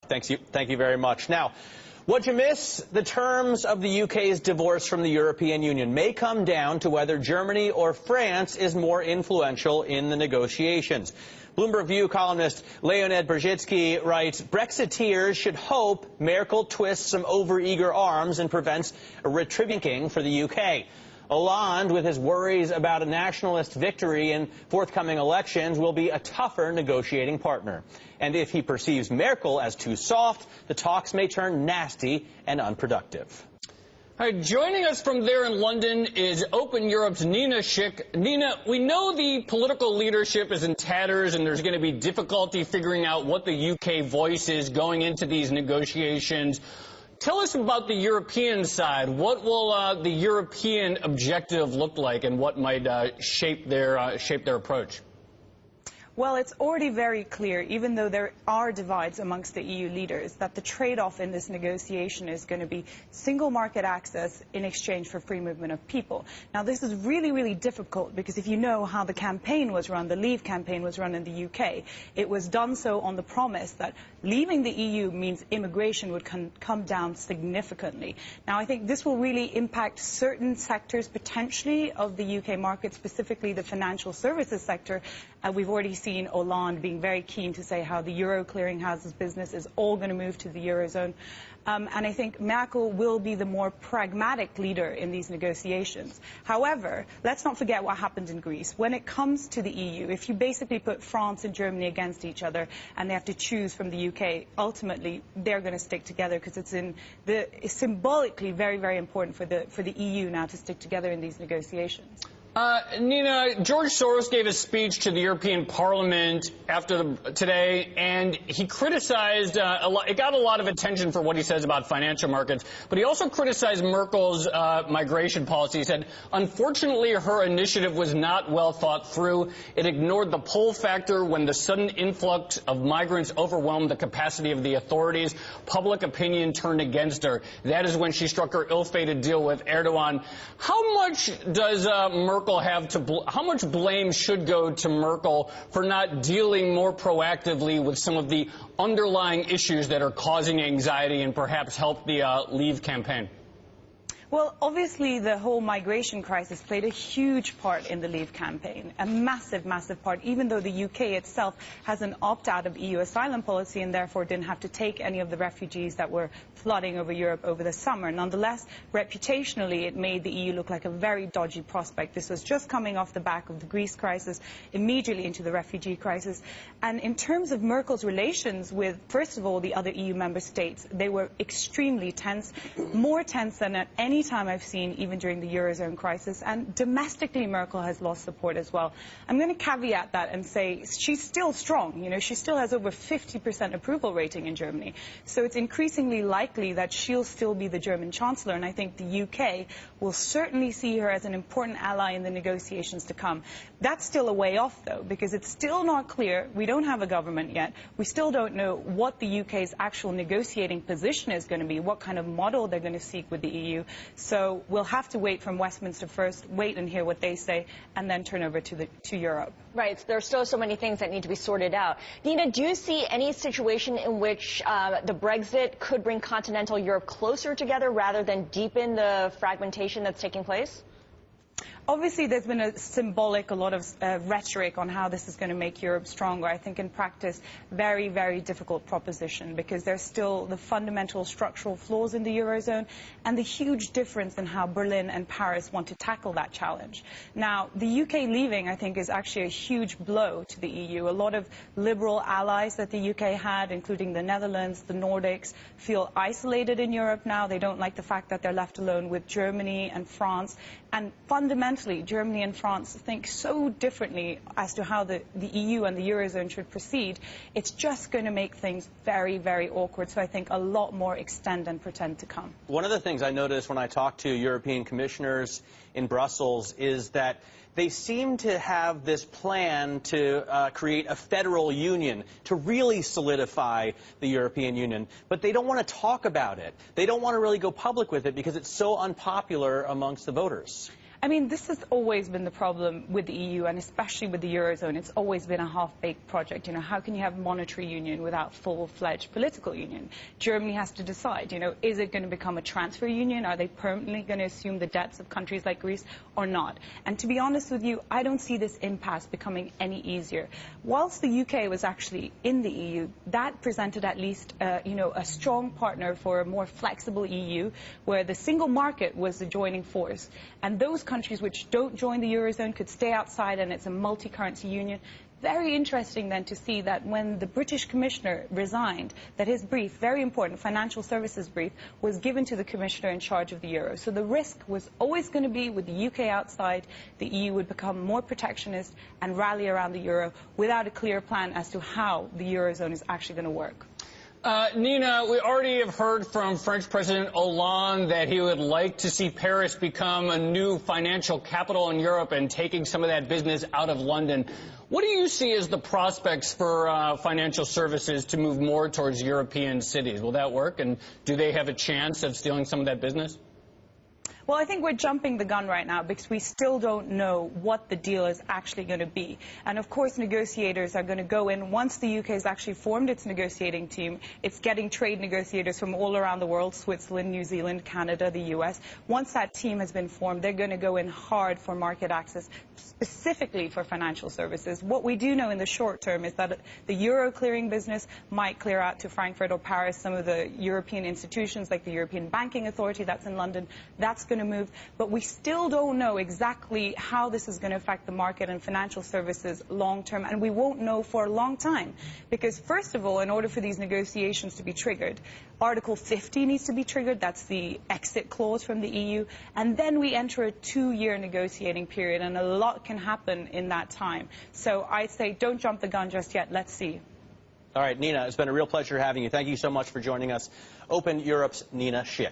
Thank you very much. Now, what'd you miss? The terms of the UK's divorce from the European Union may come down to whether Germany or France is more influential in the negotiations. Bloomberg View columnist Leonid Brzezinski writes, Brexiteers should hope Merkel twists some overeager arms and prevents a retributing for the UK. Hollande, with his worries about a nationalist victory in forthcoming elections, will be a tougher negotiating partner. And if he perceives Merkel as too soft, the talks may turn nasty and unproductive. All right, joining us from there in London is Open Europe's Nina Schick. Nina, we know the political leadership is in tatters and there's going to be difficulty figuring out what the UK voice is going into these negotiations. Tell us about the European side. What will the European objective look like, and what might shape their approach? Well, it's already very clear, even though there are divides amongst the EU leaders, that the trade-off in this negotiation is going to be single market access in exchange for free movement of people. Now, this is really, really difficult because if you know how the campaign was run, the Leave campaign was run in the UK, it was done so on the promise that leaving the EU means immigration would come down significantly. Now, I think this will really impact certain sectors potentially of the UK market, specifically the financial services sector. We've already seen Hollande being very keen to say how the Euro clearinghouses business is all going to move to the Eurozone. And I think Merkel will be the more pragmatic leader in these negotiations. However, let's not forget what happened in Greece. When it comes to the EU, if you basically put France and Germany against each other and they have to choose from the UK, ultimately they're going to stick together because it's symbolically very, very important for the EU now to stick together in these negotiations. Nina, George Soros gave a speech to the European Parliament today, and he criticized it got a lot of attention for what he says about financial markets, but he also criticized Merkel's migration policy. He said, unfortunately, her initiative was not well thought through. It ignored the pull factor when the sudden influx of migrants overwhelmed the capacity of the authorities. Public opinion turned against her. That is when she struck her ill-fated deal with Erdogan. How much does Merkel how much blame should go to Merkel for not dealing more proactively with some of the underlying issues that are causing anxiety and perhaps help the Leave campaign? Well, obviously, the whole migration crisis played a huge part in the Leave campaign, a massive, massive part, even though the UK itself has an opt-out of EU asylum policy and therefore didn't have to take any of the refugees that were flooding over Europe over the summer. Nonetheless, reputationally, it made the EU look like a very dodgy prospect. This was just coming off the back of the Greece crisis, immediately into the refugee crisis. And in terms of Merkel's relations with, first of all, the other EU member states, they were extremely tense, more tense than at any time I've seen, even during the Eurozone crisis. And domestically, Merkel has lost support as well. I'm going to caveat that and say she's still strong. You know, she still has over 50% approval rating in Germany. So it's increasingly likely that she'll still be the German Chancellor. And I think the UK will certainly see her as an important ally in the negotiations to come. That's still a way off, though, because it's still not clear. We don't have a government yet. We still don't know what the UK's actual negotiating position is going to be, what kind of model they're going to seek with the EU. So we'll have to wait from Westminster first, wait and hear what they say, and then turn over to Europe. Right. There are still so many things that need to be sorted out. Nina, do you see any situation in which the Brexit could bring continental Europe closer together rather than deepen the fragmentation that's taking place? Obviously, there's been a lot of rhetoric on how this is going to make Europe stronger. I think in practice, very, very difficult proposition because there's still the fundamental structural flaws in the Eurozone and the huge difference in how Berlin and Paris want to tackle that challenge. Now, the UK leaving, I think, is actually a huge blow to the EU. A lot of liberal allies that the UK had, including the Netherlands, the Nordics, feel isolated in Europe now. They don't like the fact that they're left alone with Germany and France. And fundamentally, Germany and France think so differently as to how the EU and the Eurozone should proceed. It's just going to make things very, very awkward. So I think a lot more extend and pretend to come. One of the things I noticed when I talked to European commissioners in Brussels is that they seem to have this plan to create a federal union, to really solidify the European Union. But they don't want to talk about it. They don't want to really go public with it because it's so unpopular amongst the voters. I mean, this has always been the problem with the EU, and especially with the Eurozone. It's always been a half-baked project. You know, how can you have monetary union without full-fledged political union? Germany has to decide, you know, is it going to become a transfer union? Are they permanently going to assume the debts of countries like Greece or not? And to be honest with you, I don't see this impasse becoming any easier. Whilst the UK was actually in the EU, that presented at least, you know, a strong partner for a more flexible EU, where the single market was the joining force. And those countries which don't join the Eurozone could stay outside, and it's a multi-currency union. Very interesting then to see that when the British Commissioner resigned, that his brief, very important, financial services brief, was given to the Commissioner in charge of the Euro. So the risk was always going to be, with the UK outside, the EU would become more protectionist and rally around the Euro without a clear plan as to how the Eurozone is actually going to work. Nina, we already have heard from French President Hollande that he would like to see Paris become a new financial capital in Europe and taking some of that business out of London. What do you see as the prospects for financial services to move more towards European cities? Will that work? And do they have a chance of stealing some of that business? Well, I think we're jumping the gun right now because we still don't know what the deal is actually going to be. And of course, negotiators are going to go in. Once the UK has actually formed its negotiating team, it's getting trade negotiators from all around the world, Switzerland, New Zealand, Canada, the US. Once that team has been formed, they're going to go in hard for market access, specifically for financial services. What we do know in the short term is that the euro clearing business might clear out to Frankfurt or Paris. Some of the European institutions, like the European Banking Authority that's in London, that's going to move, but we still don't know exactly how this is going to affect the market and financial services long term, and we won't know for a long time. Because first of all, in order for these negotiations to be triggered, Article 50 needs to be triggered. That's the exit clause from the EU, and then we enter a 2-year negotiating period, and a lot can happen in that time. So I'd say don't jump the gun just yet. Let's see. All right, Nina, it's been a real pleasure having you. Thank you so much for joining us. Open Europe's Nina Schick.